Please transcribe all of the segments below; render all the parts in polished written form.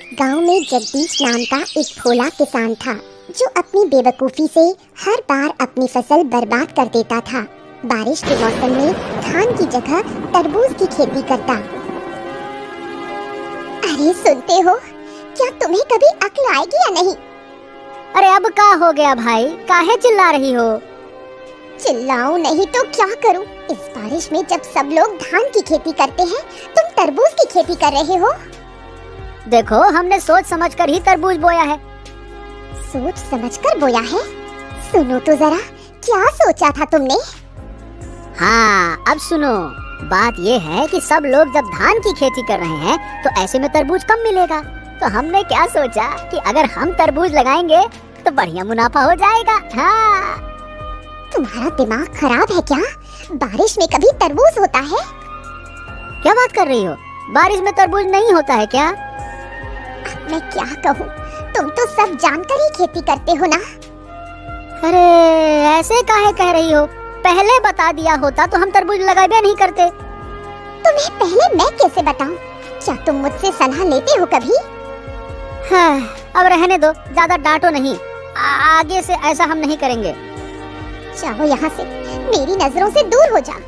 गांव में जगदीश नाम का एक भोला किसान था जो अपनी बेवकूफ़ी से हर बार अपनी फसल बर्बाद कर देता था। बारिश के मौसम में धान की जगह तरबूज की खेती करता। अरे सुनते हो, क्या तुम्हें कभी अक्ल आएगी या नहीं? अरे अब क्या हो गया भाई, काहे चिल्ला रही हो? चिल्लाऊं नहीं तो क्या करूं? इस बारिश में जब सब लोग धान की खेती करते हैं, तुम तरबूज की खेती कर रहे हो। देखो, हमने सोच समझकर ही तरबूज बोया है। सोच समझकर बोया है? सुनो तो जरा, क्या सोचा था तुमने? हाँ, अब सुनो। बात ये है कि सब लोग जब धान की खेती कर रहे हैं तो ऐसे में तरबूज कम मिलेगा। तो हमने क्या सोचा कि अगर हम तरबूज लगाएंगे तो बढ़िया मुनाफा हो जाएगा। हाँ। तुम्हारा दिमाग खराब है क्या? बारिश में कभी तरबूज होता है? क्या बात कर रही हो? बारिश में तरबूज नहीं होता है क्या? अब मैं क्या कहूँ, तुम तो सब जानकर ही खेती करते हो ना। अरे ऐसे काहे कह रही हो? पहले बता दिया होता तो हम तरबूज लगाए भी नहीं करते। तुम्हें पहले मैं कैसे बताऊं? क्या तुम मुझसे सलाह लेते हो कभी? हाँ, अब रहने दो, ज्यादा डांटो नहीं। आगे से ऐसा हम नहीं करेंगे। जाओ यहाँ से, मेरी नजरों से दूर हो जा।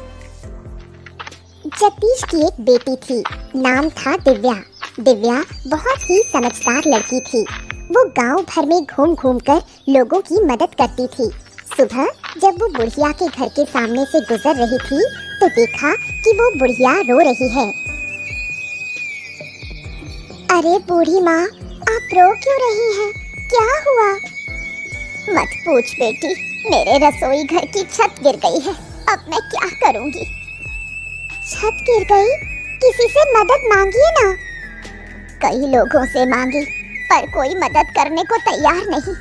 जगदीश की एक बेटी थी, नाम था दिव्या। दिव्या बहुत ही समझदार लड़की थी। वो गांव भर में घूम घूम कर लोगों की मदद करती थी। सुबह जब वो बुढ़िया के घर के सामने से गुजर रही थी तो देखा कि वो बुढ़िया रो रही है। अरे बूढ़ी माँ, आप रो क्यों रही हैं? क्या हुआ? मत पूछ बेटी, मेरे रसोई घर की छत गिर गई है। अब मैं क्या करूँगी? छत गिर गई? किसी से मदद मांगिए ना। कई लोगों से मांगी पर कोई मदद करने को तैयार नहीं।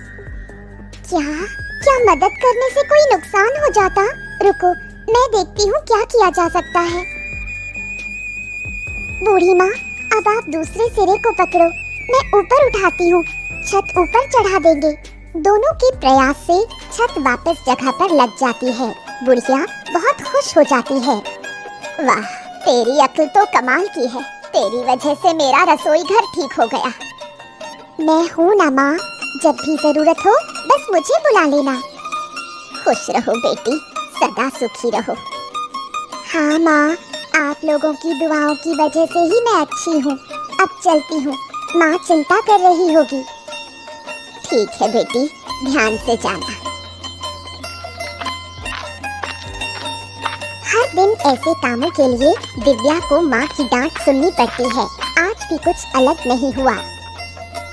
क्या मदद करने से कोई नुकसान हो जाता? रुको, मैं देखती हूँ क्या किया जा सकता है। बूढ़ी माँ, अब आप दूसरे सिरे को पकड़ो, मैं ऊपर उठाती हूँ। छत ऊपर चढ़ा देंगे। दोनों के प्रयास से छत वापस जगह पर लग जाती है। बुढ़िया बहुत खुश हो जाती है। वाह, तेरी अक्ल तो कमाल की है। तेरी वजह से मेरा रसोई घर ठीक हो गया। मैं हूँ ना माँ, जब भी जरूरत हो बस मुझे बुला लेना। खुश रहो बेटी, सदा सुखी रहो। हाँ माँ, आप लोगों की दुआओं की वजह से ही मैं अच्छी हूँ। अब चलती हूँ, माँ चिंता कर रही होगी। ठीक है बेटी, ध्यान से जाना। हर दिन ऐसे कामों के लिए दिव्या को माँ की डांट सुननी पड़ती है। आज भी कुछ अलग नहीं हुआ।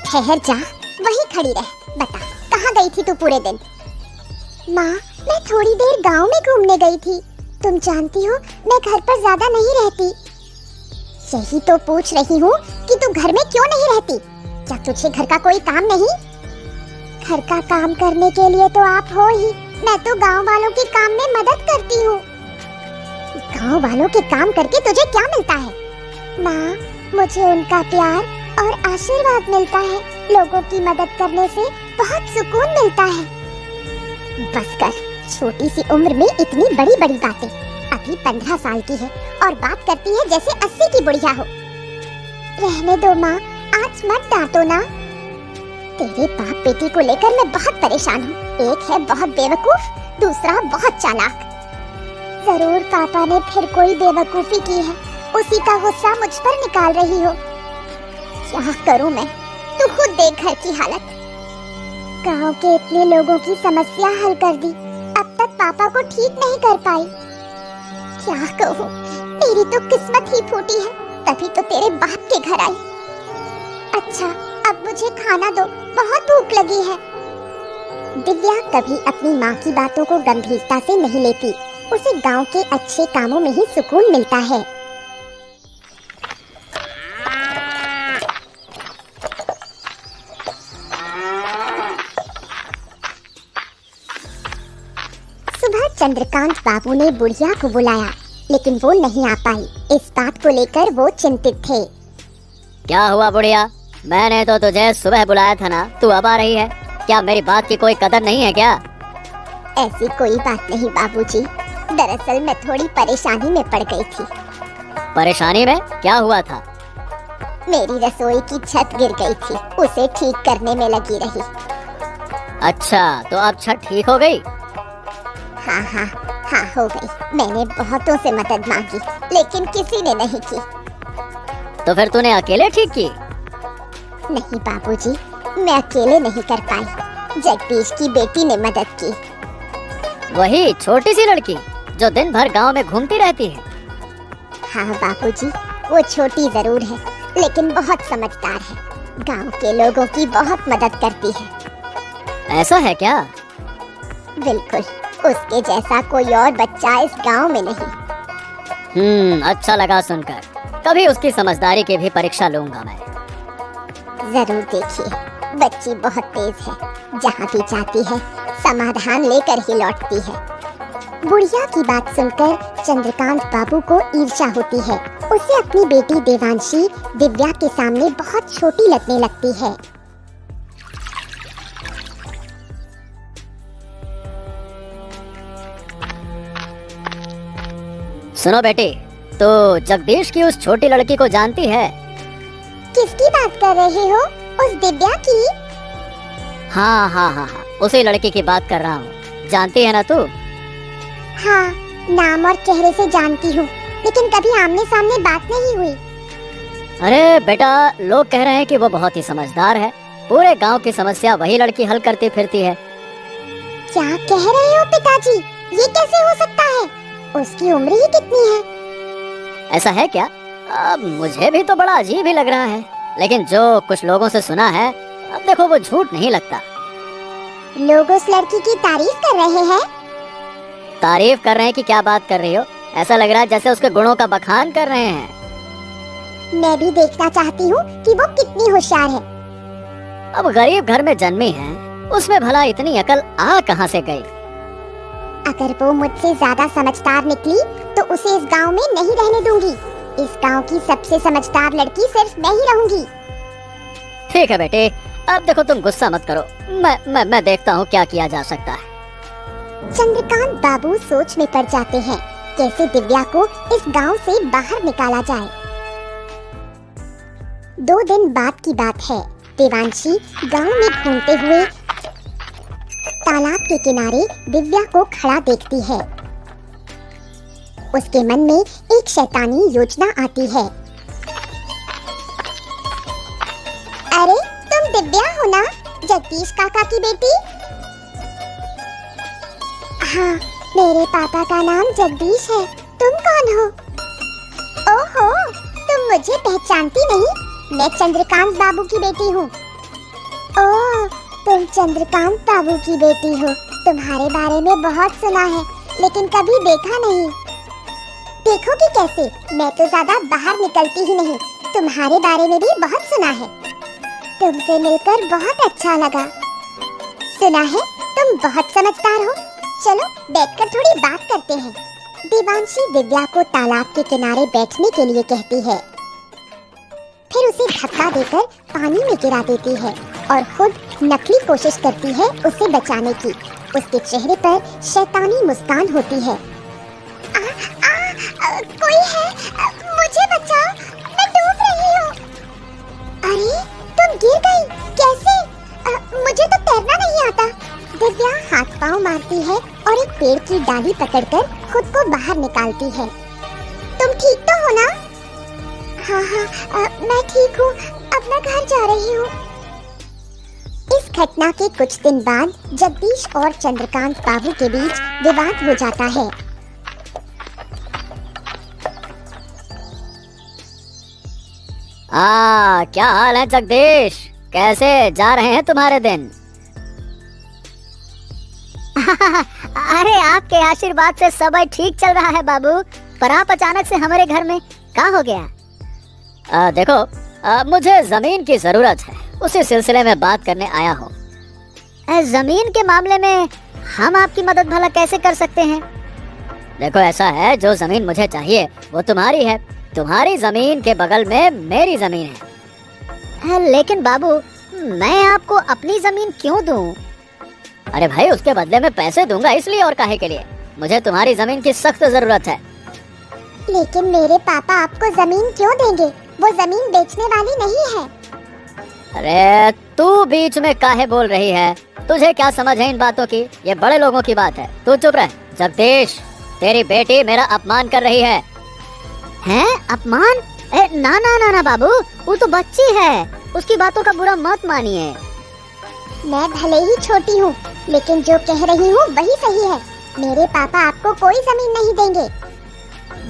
ठहर जा, वहीं खड़ी रह। बता, कहाँ गई थी तू पूरे दिन? माँ, मैं थोड़ी देर गांव में घूमने गई थी। तुम जानती हो मैं घर पर ज्यादा नहीं रहती। यही तो पूछ रही हूँ कि तू घर में क्यों नहीं रहती? क्या तुझे घर का कोई काम नहीं? घर का काम करने के लिए तो आप हो ही। मैं तो गांव वालों के काम में मदद करती हूँ। गांव वालों के काम करके तुझे क्या मिलता है? माँ, मुझे उनका प्यार और आशीर्वाद मिलता है। लोगों की मदद करने से बहुत सुकून मिलता है। बस कर, छोटी सी उम्र में इतनी बड़ी बड़ी बातें। अभी 15 साल की है और बात करती है जैसे 80 की बुढ़िया हो। रहने दो माँ, आज मत डांटो ना। तेरे बाप बेटी को लेकर मैं बहुत परेशान हूँ। एक है बहुत बेवकूफ, दूसरा बहुत चालाक। जरूर पापा ने फिर कोई बेवकूफी की है, उसी का गुस्सा मुझ पर निकाल रही हो। क्या करूं मैं? तू खुद देख घर की हालत। गांव के इतने लोगों की समस्या हल कर दी, अब तक पापा को ठीक नहीं कर पाई। क्या कहूं, मेरी तो किस्मत ही फूटी है, तभी तो तेरे बाप के घर आई। अच्छा, अब मुझे खाना दो, बहुत भूख लगी है। दिव्या कभी अपनी माँ की बातों को गंभीरता से नहीं लेती। उसे गांव के अच्छे कामों में ही सुकून मिलता है। सुबह चंद्रकांत बाबू ने बुढ़िया को बुलाया, लेकिन वो नहीं आ पाई। इस बात को लेकर वो चिंतित थे। क्या हुआ बुढ़िया? मैंने तो तुझे सुबह बुलाया था ना, तू अब आ रही है? क्या मेरी बात की कोई कदर नहीं है क्या? ऐसी कोई बात नहीं बाबूजी, दरअसल मैं थोड़ी परेशानी में पड़ गई थी। परेशानी में? क्या हुआ था? मेरी रसोई की छत गिर गई थी, उसे ठीक करने में लगी रही। अच्छा, तो अब छत ठीक हो गई? हाँ हाँ हाँ, हो गई। मैंने बहुतों से मदद मांगी, लेकिन किसी ने नहीं की। तो फिर तूने अकेले ठीक की? नहीं बाबूजी, मैं अकेले नहीं कर पाई। जगदीश की बेटी ने मदद की। वही छोटी सी लड़की जो दिन भर गांव में घूमती रहती है? हाँ बाबूजी, वो छोटी जरूर है, लेकिन बहुत समझदार है। गांव के लोगों की बहुत मदद करती है। ऐसा है क्या? बिल्कुल, उसके जैसा कोई और बच्चा इस गांव में नहीं। अच्छा लगा सुनकर। कभी उसकी समझदारी की भी परीक्षा लूंगा मैं। जरूर देखिए, बच्ची बहुत तेज है। जहाँ भी जाती है समाधान लेकर ही लौटती है। बुढ़िया की बात सुनकर चंद्रकांत बाबू को ईर्ष्या होती है। उसे अपनी बेटी देवांशी दिव्या के सामने बहुत छोटी लगने लगती है। सुनो बेटी, तो जगदीश की उस छोटी लड़की को जानती है? किसकी बात कर रहे हो? उस दिव्या की? हाँ, उसी लड़की की बात कर रहा हूँ। जानती है ना तू? हाँ, नाम और चेहरे से जानती हूँ, लेकिन कभी आमने सामने बात नहीं हुई। अरे बेटा, लोग कह रहे हैं कि वो बहुत ही समझदार है। पूरे गांव की समस्या वही लड़की हल करती फिरती है। क्या कह रहे हो पिताजी? ये कैसे हो सकता है? उसकी उम्र ही कितनी है? ऐसा है क्या? अब मुझे भी तो बड़ा अजीब ही लग रहा है, लेकिन जो कुछ लोगों से सुना है, अब देखो वो झूठ नहीं लगता। लोग उस लड़की की तारीफ कर रहे हैं। तारीफ कर रहे हैं कि क्या बात कर रही हो? ऐसा लग रहा है जैसे उसके गुणों का बखान कर रहे हैं। मैं भी देखना चाहती हूँ कि वो कितनी होशियार है। अब गरीब घर में जन्मी है, उसमें भला इतनी अकल आ कहाँ से गई? अगर वो मुझसे ज्यादा समझदार निकली तो उसे इस गांव में नहीं रहने दूंगी। इस गांव की सबसे समझदार लड़की सिर्फ मैं ही रहूंगी। ठीक है बेटे, अब देखो तुम गुस्सा मत करो। मैं देखता हूँ क्या किया जा सकता है। चंद्रकांत बाबू सोच में पड़ जाते हैं, कैसे दिव्या को इस गांव से बाहर निकाला जाए। 2 दिन बाद की बात है। देवांशी गांव में घूमते हुए तालाब के किनारे दिव्या को खड़ा देखती है। उसके मन में एक शैतानी योजना आती है। अरे तुम दिव्या हो ना, जगदीश काका की बेटी? हाँ, मेरे पापा का नाम जगदीश है। तुम कौन हो? ओहो, तुम मुझे पहचानती नहीं? मैं चंद्रकांत बाबू की बेटी हूँ। ओह, तुम चंद्रकांत बाबू की बेटी हो। तुम्हारे बारे में बहुत सुना है, लेकिन कभी देखा नहीं। देखोगी कैसे? मैं तो ज्यादा बाहर निकलती ही नहीं। तुम्हारे बारे में भी बहुत सुना है। तुमसे मिलकर बहुत अच्छा लगा। सुना है तुम बहुत समझदार हो। चलो बैठकर थोड़ी बात करते हैं। देवांशी दिव्या को तालाब के किनारे बैठने के लिए कहती है, फिर उसे धक्का देकर पानी में गिरा देती है और खुद नकली कोशिश करती है उसे बचाने की। उसके चेहरे पर शैतानी मुस्कान होती है। कोई है? मुझे बचाओ, मैं डूब रही हूँ। अरे तुम गिर गई, कैसे? मुझे तो तैरना नहीं आता। दिव्या हाथ पांव मारती है और एक पेड़ की डाली पकड़कर खुद को बाहर निकालती है। तुम ठीक तो हो ना? हाँ, मैं ठीक हूँ। अब मैं घर जा रही हूँ। इस घटना के कुछ दिन बाद जगदीश और चंद्रकांत बाबू के बीच विवाद हो जाता है। क्या हाल है जगदीश? कैसे जा रहे हैं तुम्हारे दिन? अरे आपके आशीर्वाद से सब ठीक चल रहा है बाबू, पर आप अचानक से हमारे घर में क्या हो गया? देखो, मुझे जमीन की जरूरत है, उसी सिलसिले में बात करने आया हूँ। जमीन के मामले में हम आपकी मदद भला कैसे कर सकते हैं? देखो ऐसा है, जो जमीन मुझे चाहिए वो तुम्हारी है। तुम्हारी जमीन के बगल में मेरी जमीन है। लेकिन बाबू, मैं आपको अपनी जमीन क्यों दूं? अरे भाई, उसके बदले में पैसे दूंगा, इसलिए और काहे के लिए। मुझे तुम्हारी जमीन की सख्त जरूरत है। लेकिन मेरे पापा आपको जमीन क्यों देंगे? वो जमीन बेचने वाली नहीं है। अरे तू बीच में काहे बोल रही है? तुझे क्या समझ है इन बातों की? ये बड़े लोगों की बात है। तू चुप रह। जगदीश, तेरी बेटी मेरा अपमान कर रही है। हैं? अपमान? ना ना ना ना बाबू, वो तो बच्ची है, उसकी बातों का बुरा मत मानिए। मैं भले ही छोटी हूँ, लेकिन जो कह रही हूँ वही सही है। मेरे पापा आपको कोई जमीन नहीं देंगे।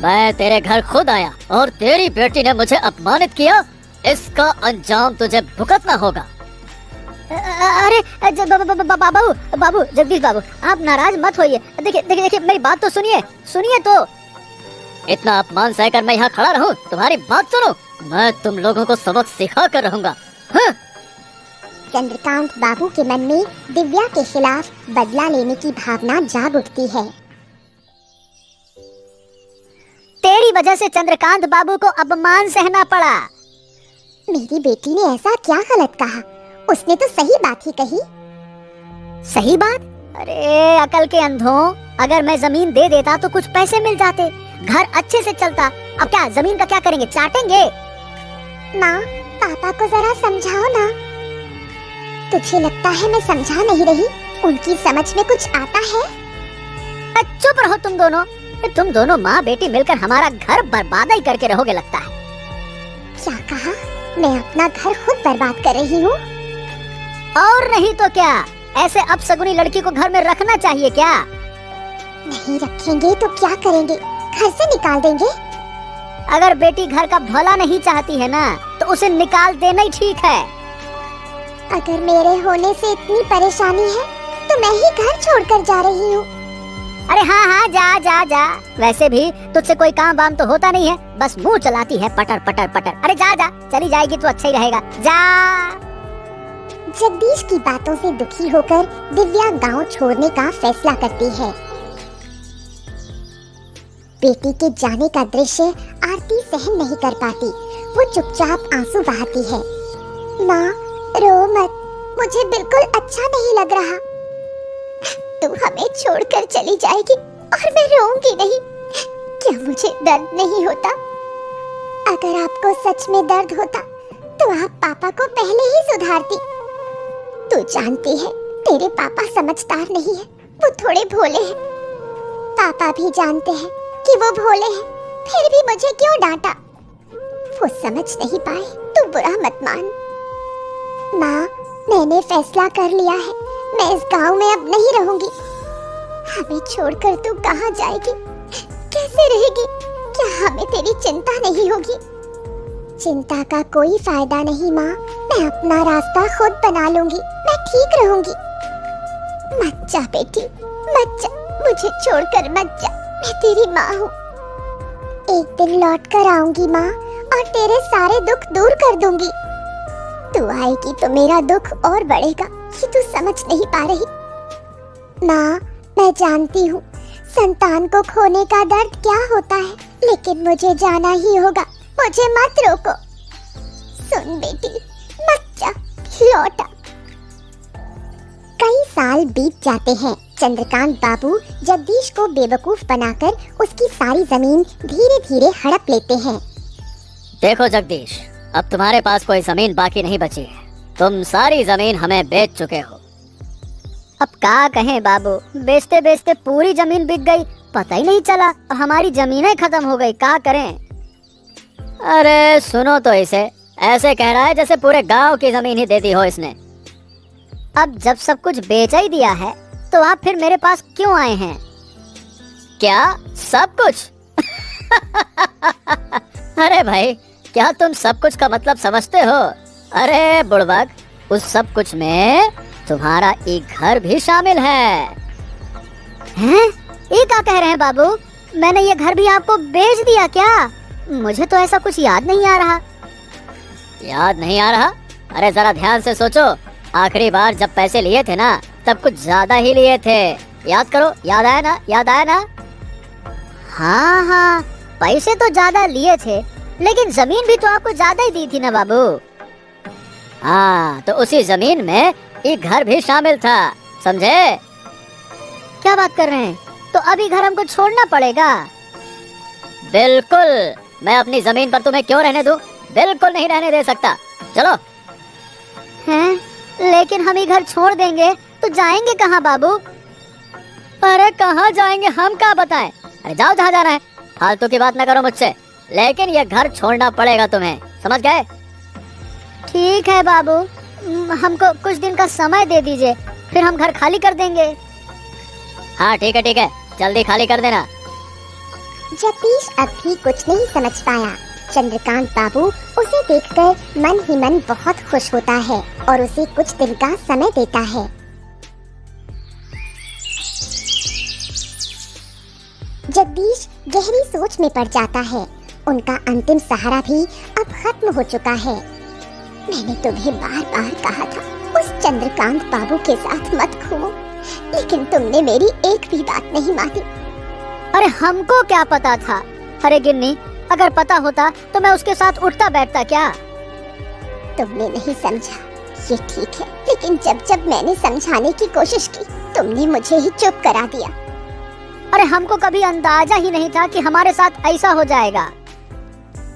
मैं तेरे घर खुद आया और तेरी बेटी ने मुझे अपमानित किया। इसका अंजाम तुझे भुगतना होगा। अरे बाबू बाबू, जगदीश बाबू, आप नाराज मत होइए। देखिए देखिए देखिए, मेरी बात तो सुनिए, सुनिए तो। इतना अपमान सहकर मैं यहाँ खड़ा रहूं? तुम्हारी बात सुनो, मैं तुम लोगों को सबक सिखा कर रहूंगा। हाँ? चंद्रकांत बाबू के मन में दिव्या के खिलाफ बदला लेने की भावना जाग उठती है। तेरी वजह से चंद्रकांत बाबू को अपमान सहना पड़ा। मेरी बेटी ने ऐसा क्या गलत कहा? उसने तो सही बात ही कही। सही बात? अरे अकल के अंधों, अगर मैं जमीन दे देता तो कुछ पैसे मिल जाते, घर अच्छे से चलता। अब क्या जमीन का क्या करेंगे? चाटेंगे? माँ, पापा को जरा समझाओ ना। तुझे लगता है मैं समझा नहीं रही? उनकी समझ में कुछ आता है? चुप रहो तुम दोनों। तुम दोनों माँ बेटी मिलकर हमारा घर बर्बाद ही करके रहोगे लगता है। क्या कहा? मैं अपना घर खुद बर्बाद कर रही हूँ? और नहीं तो क्या, ऐसे अपशगुनी लड़की को घर में रखना चाहिए क्या? नहीं रखेंगे तो क्या करेंगे? घर से निकाल देंगे? अगर बेटी घर का भला नहीं चाहती है ना, तो उसे निकाल देना ही ठीक है। अगर मेरे होने से इतनी परेशानी है तो मैं ही घर छोड़कर जा रही हूँ। अरे हाँ हाँ, जा जा जा। वैसे भी तुझसे कोई काम वाम तो होता नहीं है, बस मुंह चलाती है पटर पटर पटर। अरे जा जा, चली जाएगी तो अच्छा ही रहेगा, जा। जगदीश की बातों से दुखी होकर दिव्या गांव छोड़ने का फैसला करती है। बेटी के जाने का दृश्य आरती सहन नहीं कर पाती। वो चुपचाप आंसू बहाती है। माँ, रो मत, मुझे बिल्कुल अच्छा नहीं लग रहा। तू हमें छोड़कर चली जाएगी और मैं रोऊंगी नहीं। क्या मुझे दर्द नहीं होता? अगर आपको सच में दर्द होता तो आप पापा को पहले ही सुधारती। तू जानती है तेरे पापा समझदार नहीं है, वो थोड़े भोले हैं। पापा भी जानते हैं कि वो भोले हैं, फिर भी मुझे क्यों डांटा? वो समझ नहीं पाए तो बुरा मत मान। माँ, मैंने फैसला कर लिया है, मैं इस गांव में अब नहीं रहूंगी। हमें छोड़कर तू कहाँ जाएगी? कैसे रहेगी? क्या हमें तेरी चिंता नहीं होगी? चिंता का कोई फायदा नहीं माँ, मैं अपना रास्ता खुद बना लूंगी, मैं ठीक रहूंगी। मत जा बेटी, मत जा, मुझे छोड़कर मत जा, मैं तेरी माँ हूँ। एक दिन लौट कर आऊंगी माँ, और तेरे सारे दुख दूर कर दूंगी। तू आएगी तो मेरा दुख और बढ़ेगा, ये तू समझ नहीं पा रही। माँ, मैं जानती हूँ संतान को खोने का दर्द क्या होता है, लेकिन मुझे जाना ही होगा, मुझे मत रोको। सुन बेटी, मत जा, लौटा। कई साल बीत जाते हैं। चंद्रकांत बाबू जगदीश को बेवकूफ बनाकर उसकी सारी जमीन धीरे धीरे हड़प लेते हैं। देखो जगदीश, अब तुम्हारे पास कोई जमीन बाकी नहीं बची है। तुम सारी जमीन हमें बेच चुके हो। अब क्या कहें बाबू, बेचते बेचते पूरी जमीन बिक गई, पता ही नहीं चला और हमारी जमीनें खत्म हो गई। क्या करें? अरे सुनो तो इसे, ऐसे कह रहा है जैसे पूरे गांव की जमीन ही दे दी हो इसने। अब जब सब कुछ बेच ही दिया है तो आप फिर मेरे पास क्यों आए हैं? क्या सब कुछ? अरे भाई, क्या तुम सब कुछ का मतलब समझते हो? अरे बुड़बक, उस सब कुछ में तुम्हारा एक घर भी शामिल है। हैं? ये क्या कह रहे हैं बाबू? मैंने ये घर भी आपको बेच दिया क्या? मुझे तो ऐसा कुछ याद नहीं आ रहा। याद नहीं आ रहा? अरे जरा ध्यान से सोचो, आखिरी बार जब पैसे लिए थे ना, तब कुछ ज्यादा ही लिए थे। याद करो, याद आया ना? याद आया ना? हाँ हाँ, पैसे तो ज्यादा लिए थे, लेकिन जमीन भी तो आपको ज्यादा ही दी थी ना बाबू। हाँ, तो उसी जमीन में एक घर भी शामिल था, समझे? क्या बात कर रहे हैं? तो अभी घर हमको छोड़ना पड़ेगा? बिल्कुल, मैं अपनी जमीन पर तुम्हें क्यों रहने दूं? बिल्कुल नहीं रहने दे सकता। चलो। हैं? लेकिन हम ही घर छोड़ देंगे तो जाएंगे कहाँ बाबू? अरे कहाँ जाएंगे हम क्या बताएं? अरे जाओ जहाँ जाना है, फालतू की बात न करो मुझसे। लेकिन ये घर छोड़ना पड़ेगा तुम्हें, समझ गए? ठीक है बाबू, हमको कुछ दिन का समय दे दीजिए, फिर हम घर खाली कर देंगे। हाँ ठीक है, जल्दी खाली कर देना। जगदीश अब भी कुछ नहीं समझ पाया। चंद्रकांत बाबू उसे देखकर मन ही मन बहुत खुश होता है और उसे कुछ दिन का समय देता है। जगदीश गहरी सोच में पड़ जाता है। उनका अंतिम सहारा भी अब खत्म हो चुका है। मैंने तुम्हें बार बार कहा था उस चंद्रकांत बाबू के साथ मत घूमो, लेकिन तुमने मेरी एक भी बात नहीं मानी। अरे हमको क्या पता था? अरे गिन्नी, अगर पता होता तो मैं उसके साथ उठता बैठता क्या? तुमने नहीं समझा, ये ठीक है, लेकिन जब जब मैंने समझाने की कोशिश की तुमने मुझे ही चुप करा दिया। अरे हमको कभी अंदाजा ही नहीं था कि हमारे साथ ऐसा हो जाएगा।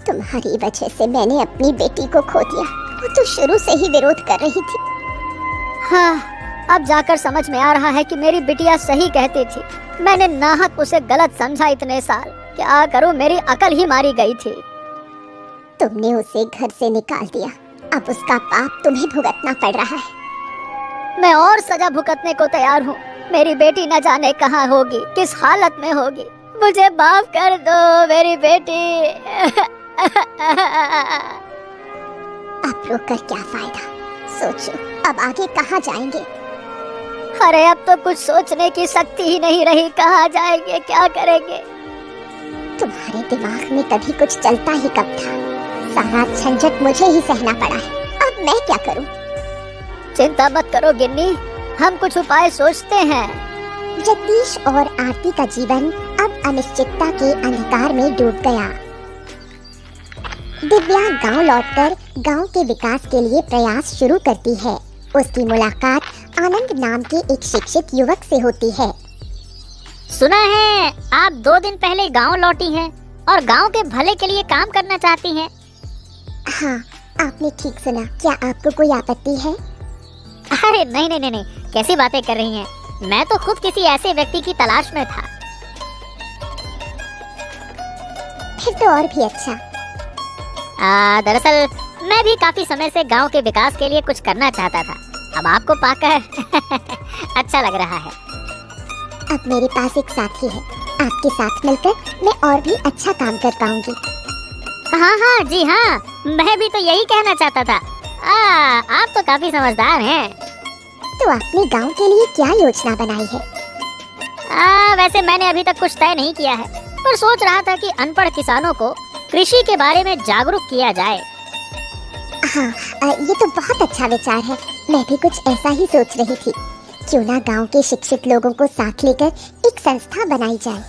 तुम्हारी वजह से मैंने अपनी बेटी को खो दिया। वो तो शुरू से ही विरोध कर रही थी। हाँ, अब जाकर समझ में आ रहा है कि मेरी बिटिया सही कहती थी। मैंने नाहक उसे गलत समझा इतने साल। क्या करूं, मेरी अकल ही मारी गई थी। तुमने उसे घर से निकाल दिया, अब उसका पाप तुम्हें भुगतना पड़ रहा है। मैं और सजा भुगतने को तैयार हूँ। मेरी बेटी न जाने कहाँ होगी, किस हालत में होगी। मुझे माफ कर दो मेरी बेटी। अब रोकर क्या फायदा, सोचो अब आगे कहाँ जाएंगे। अरे अब तो कुछ सोचने की शक्ति ही नहीं रही, कहाँ जाएंगे, क्या करेंगे। तुम्हारे दिमाग में कभी कुछ चलता ही कब था। सारा झंझट मुझे ही सहना पड़ा है, अब मैं क्या करूं? चिंता मत करो गिन्नी, हम कुछ उपाय सोचते हैं। जगदीश और आरती का जीवन अब अनिश्चितता के अंधकार में डूब गया। दिव्या गांव लौटकर गांव के विकास के लिए प्रयास शुरू करती है। उसकी मुलाकात आनंद नाम के एक शिक्षित युवक से होती है। सुना है आप 2 दिन पहले गांव लौटी हैं और गांव के भले के लिए काम करना चाहती हैं। हाँ, आपने ठीक सुना। क्या आपको कोई आपत्ति है? अरे नहीं, कैसी बातें कर रही हैं? मैं तो खुद किसी ऐसे व्यक्ति की तलाश में था। फिर तो और भी अच्छा। दरअसल मैं भी काफी समय से गांव के विकास के लिए कुछ करना चाहता था। अब आपको पाकर अच्छा लग रहा है। अब मेरे पास एक साथी है, आपके साथ मिलकर मैं और भी अच्छा काम कर पाऊंगी। हाँ, जी हाँ, मैं भी तो यही कहना चाहता था। आप तो काफी समझदार हैं। तो आपने गांव के लिए क्या योजना बनाई है? वैसे मैंने अभी तक कुछ तय नहीं किया है, पर सोच रहा था कि अनपढ़ किसानों को कृषि के बारे में जागरूक किया जाए। हाँ, ये तो बहुत अच्छा विचार है। मैं भी कुछ ऐसा ही सोच रही थी। क्यों ना गांव के शिक्षित लोगों को साथ लेकर एक संस्था बनाई जाए।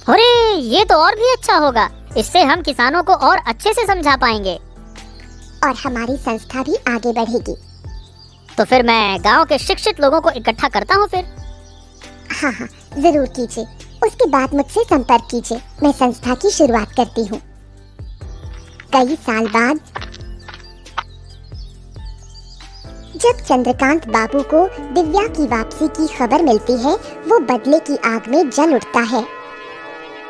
अरे ये तो और भी अच्छा होगा। इससे हम किसानों को और अच्छे से समझा पाएंगे और हमारी संस्था भी आगे बढ़ेगी। तो फिर मैं गांव के शिक्षित लोगों को इकट्ठा करता हूँ फिर। हाँ, जरूर कीजिए। उसके बाद मुझसे संपर्क कीजिए, मैं संस्था की शुरुआत करती हूँ। कई साल बाद जब चंद्रकांत बाबू को दिव्या की वापसी की खबर मिलती है, वो बदले की आग में जल उठता है।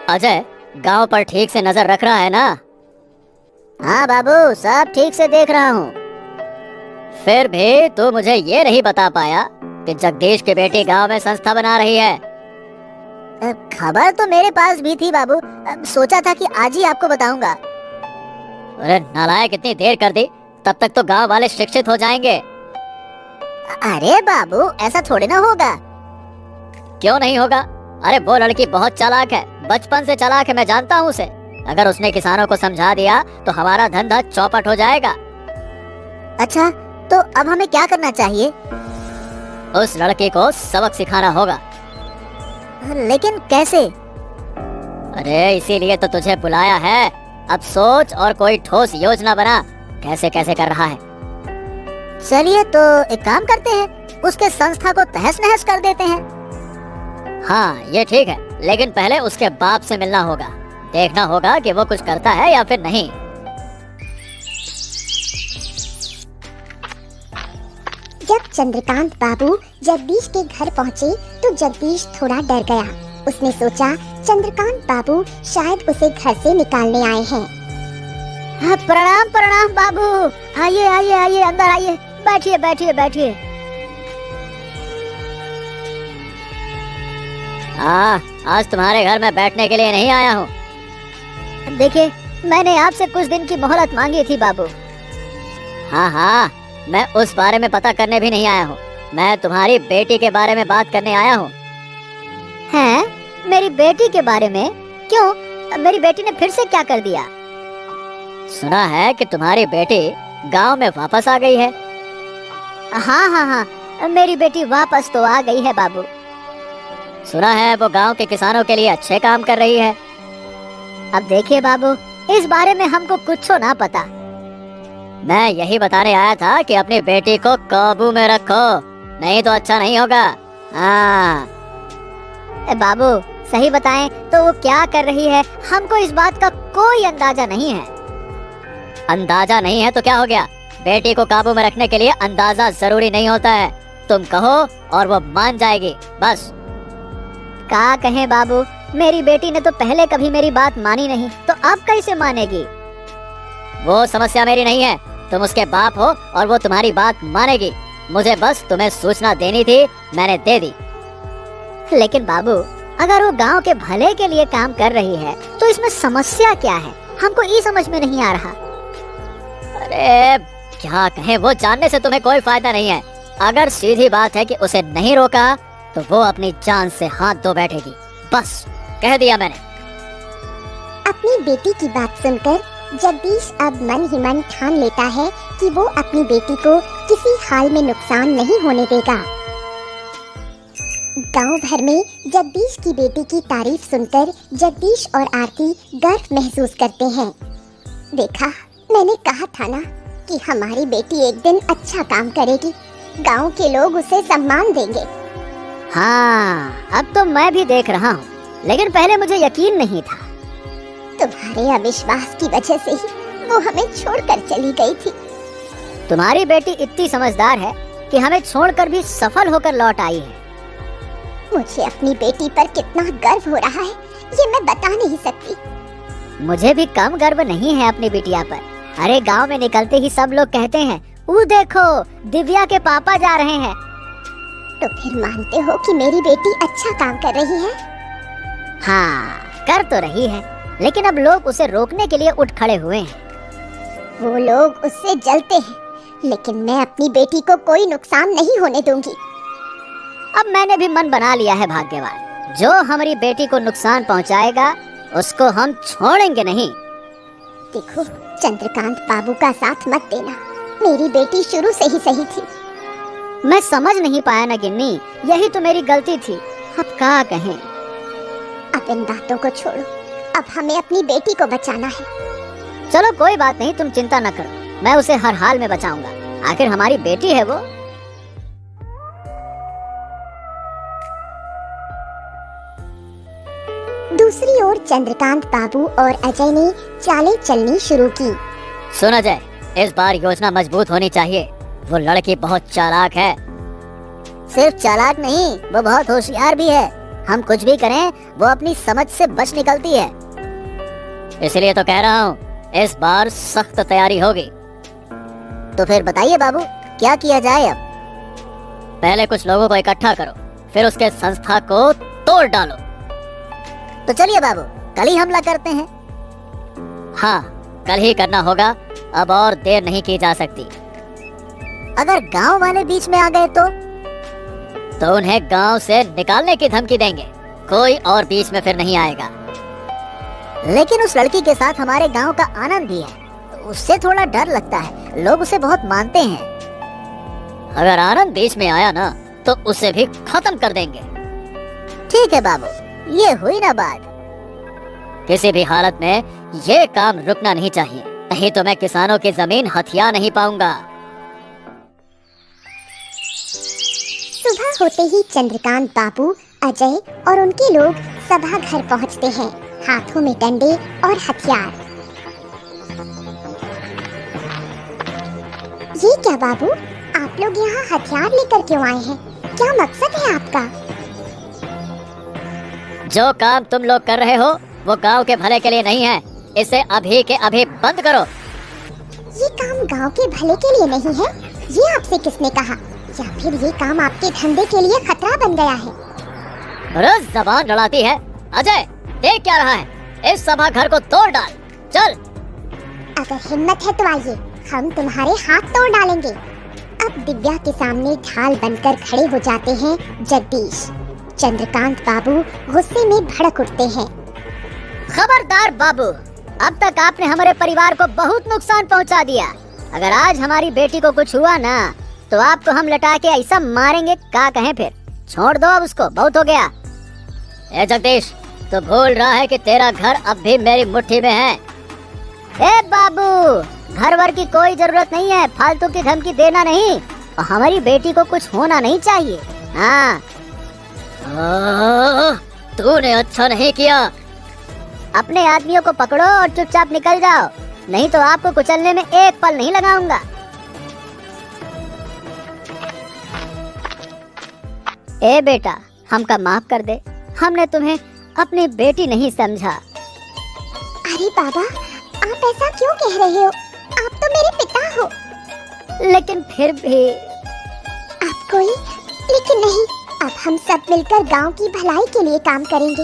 अजय, गांव पर ठीक से नजर रख रहा है ना? हाँ बाबू, सब ठीक से देख रहा हूँ। फिर भी तू मुझे ये नहीं बता पाया कि जगदीश की बेटी गांव में संस्था बना रही है। खबर तो मेरे पास भी थी बाबू, सोचा था कि आज ही आपको बताऊंगा। अरे नालायक, इतनी देर कर दी, तब तक तो गांव वाले शिक्षित हो जाएंगे। अरे बाबू, ऐसा थोड़ी ना होगा। क्यों नहीं होगा? अरे वो लड़की बहुत चालाक है, बचपन से चालाक है, मैं जानता हूँ उसे। अगर उसने किसानों को समझा दिया तो हमारा धंधा चौपट हो जाएगा। अच्छा, तो अब हमें क्या करना चाहिए? उस लड़की को सबक सिखाना होगा। लेकिन कैसे? अरे इसीलिए तो तुझे बुलाया है। अब सोच और कोई ठोस योजना बना, कैसे कैसे कर रहा है। चलिए तो एक काम करते हैं, उसके संस्था को तहस नहस कर देते हैं। हाँ ये ठीक है, लेकिन पहले उसके बाप से मिलना होगा। देखना होगा कि वो कुछ करता है या फिर नहीं। जब चंद्रकांत बाबू जगदीश के घर पहुँचे तो जगदीश थोड़ा डर गया। उसने सोचा चंद्रकांत बाबू शायद उसे घर से निकालने आए हैं। प्रणाम प्रणाम बाबू, आइए आइए आइए, अंदर आइए, बैठिए बैठिए बैठिए। आज तुम्हारे घर में बैठने के लिए नहीं आया हूँ। देखिए, मैंने आपसे कुछ दिन की मोहलत मांगी थी बाबू। हाँ, मैं उस बारे में पता करने भी नहीं आया हूँ। मैं तुम्हारी बेटी के बारे में बात करने आया हूँ। हैं? मेरी बेटी के बारे में? क्यों? मेरी बेटी ने फिर से क्या कर दिया? सुना है कि तुम्हारी बेटी गांव में वापस आ गई है। हाँ, मेरी बेटी वापस तो आ गई है बाबू। सुना है वो गांव के किसानों के लिए अच्छे काम कर रही है। अब देखिए बाबू, इस बारे में हमको कुछ ना पता। मैं यही बताने आया था कि अपनी बेटी को काबू में रखो, नहीं तो अच्छा नहीं होगा। हाँ बाबू, सही बताएं तो वो क्या कर रही है? हमको इस बात का कोई अंदाजा नहीं है। अंदाजा नहीं है तो क्या हो गया? बेटी को काबू में रखने के लिए अंदाजा जरूरी नहीं होता है। तुम कहो और वो मान जाएगी, बस। क्या कहें बाबू, मेरी बेटी ने तो पहले कभी मेरी बात मानी नहीं, तो अब कैसे मानेगी? वो समस्या मेरी नहीं है, तुम उसके बाप हो और वो तुम्हारी बात मानेगी। मुझे बस तुम्हें सूचना देनी थी, मैंने दे दी। लेकिन बाबू, अगर वो गांव के भले के लिए काम कर रही है तो इसमें समस्या क्या है? हमको ये समझ में नहीं आ रहा। अरे क्या कहें, वो जानने से तुम्हें कोई फायदा नहीं है। अगर सीधी बात है कि उसे नहीं रोका तो वो अपनी जान से हाथ धो बैठेगी, बस कह दिया मैंने। अपनी बेटी की बात सुनकर जगदीश अब मन ही मन ठान लेता है कि वो अपनी बेटी को किसी हाल में नुकसान नहीं होने देगा। गांव भर में जगदीश की बेटी की तारीफ सुनकर जगदीश और आरती गर्व महसूस करते हैं। देखा, मैंने कहा था ना कि हमारी बेटी एक दिन अच्छा काम करेगी, गांव के लोग उसे सम्मान देंगे। हाँ, अब तो मैं भी देख रहा हूँ, लेकिन पहले मुझे यकीन नहीं था। तुम्हारे अविश्वास की वजह से ही वो हमें छोड़कर चली गई थी। तुम्हारी बेटी इतनी समझदार है कि हमें छोड़कर भी सफल होकर लौट आई है। मुझे अपनी बेटी पर कितना गर्व हो रहा है, ये मैं बता नहीं सकती। मुझे भी कम गर्व नहीं है अपनी बिटिया पर। अरे गांव में निकलते ही सब लोग कहते हैं, वो देखो दिव्या के पापा जा रहे हैं। तो फिर मानते हो कि मेरी बेटी अच्छा काम कर रही है? हाँ, कर तो रही है, लेकिन अब लोग उसे रोकने के लिए उठ खड़े हुए हैं। वो लोग उससे जलते हैं, लेकिन मैं अपनी बेटी को कोई नुकसान नहीं होने दूंगी। अब मैंने भी मन बना लिया है भाग्यवान, जो हमारी बेटी को नुकसान पहुंचाएगा उसको हम छोड़ेंगे नहीं। देखो, चंद्रकांत बाबू का साथ मत देना, मेरी बेटी शुरू से ही सही थी। मैं समझ नहीं पाया ना गिन्नी, यही तो मेरी गलती थी। अब क्या कहें? अब इन बातों को छोड़ो, अब हमें अपनी बेटी को बचाना है। चलो कोई बात नहीं, तुम चिंता न करो, मैं उसे हर हाल में बचाऊंगा, आखिर हमारी बेटी है वो। दूसरी ओर चंद्रकांत बाबू और अजय ने चालें चलनी शुरू की। सुन अजय, इस बार योजना मजबूत होनी चाहिए। वो लड़की बहुत चालाक है। सिर्फ चालाक नहीं, वो बहुत होशियार भी है। हम कुछ भी करें वो अपनी समझ से बच निकलती है। इसलिए तो कह रहा हूँ, इस बार सख्त तैयारी होगी। तो फिर बताइए बाबू, क्या किया जाए अब? पहले कुछ लोगों को इकट्ठा करो, फिर उसके संस्था को तोड़ डालो। तो चलिए बाबू, कल ही हमला करते हैं। हाँ, कल ही करना होगा, अब और देर नहीं की जा सकती। अगर गांव वाले बीच में आ गए तो उन्हें गांव से निकालने की धमकी देंगे, कोई और बीच में फिर नहीं आएगा। लेकिन उस लड़की के साथ हमारे गांव का आनंद भी है, उससे थोड़ा डर लगता है, लोग उसे बहुत मानते हैं। अगर आनंद बीच में आया ना तो उसे भी खत्म कर देंगे। ठीक है बाबू, ये हुई ना बात। किसी भी हालत में ये काम रुकना नहीं चाहिए, नहीं तो मैं किसानों की जमीन हथिया नहीं पाऊंगा। सुबह होते ही चंद्रकांत बाबू, अजय और उनके लोग सभा घर पहुंचते हैं, हाथों में डंडे और हथियार। ये क्या बाबू, आप आप लोग यहाँ हथियार लेकर क्यों आए हैं? क्या मकसद है आपका? जो काम तुम लोग कर रहे हो वो गांव के भले के लिए नहीं है। इसे अभी के अभी बंद करो। ये काम गांव के भले के लिए नहीं है, ये आपसे किसने कहा? या फिर ये काम आपके धंधे के लिए खतरा बन गया है? रोज जबान लड़ाती है। अजय, देख क्या रहा है? इस सभा घर को तोड़ डाल। चल। अगर हिम्मत है तो आइए, हम तुम्हारे हाथ तोड़ डालेंगे। अब दिव्या के सामने ढाल बनकर खड़े हो जाते हैं जगदीश। चंद्रकांत बाबू गुस्से में भड़क उठते हैं। खबरदार बाबू, अब तक आपने हमारे परिवार को बहुत नुकसान पहुंचा दिया। अगर आज हमारी बेटी को कुछ हुआ ना तो आपको हम लटा के ऐसा मारेंगे, क्या कहें फिर। छोड़ दो अब उसको, बहुत हो गया। ए जगदीश, तो भूल रहा है कि तेरा घर अब भी मेरी मुट्ठी में है। ए बाबू, घर वर की कोई जरूरत नहीं है, फालतू की धमकी देना नहीं। और हमारी बेटी को कुछ होना नहीं चाहिए। हाँ, तूने अच्छा नहीं किया। अपने आदमियों को पकड़ो और चुपचाप निकल जाओ, नहीं तो आपको कुचलने में एक पल नहीं लगाऊंगा। ए बेटा, हमका माफ कर दे, हमने तुम्हें अपनी बेटी नहीं समझा। अरे बाबा, आप ऐसा क्यों कह रहे हो? आप तो मेरे पिता हो। लेकिन फिर भी आप कोई लेकिन नहीं। अब हम सब मिलकर गांव की भलाई के लिए काम करेंगे।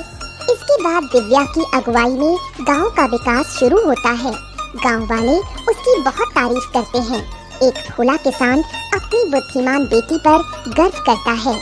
इसके बाद दिव्या की अगुवाई में गांव का विकास शुरू होता है। गांव वाले उसकी बहुत तारीफ करते हैं। एक भोला किसान अपनी बुद्धिमान बेटी पर गर्व करता है।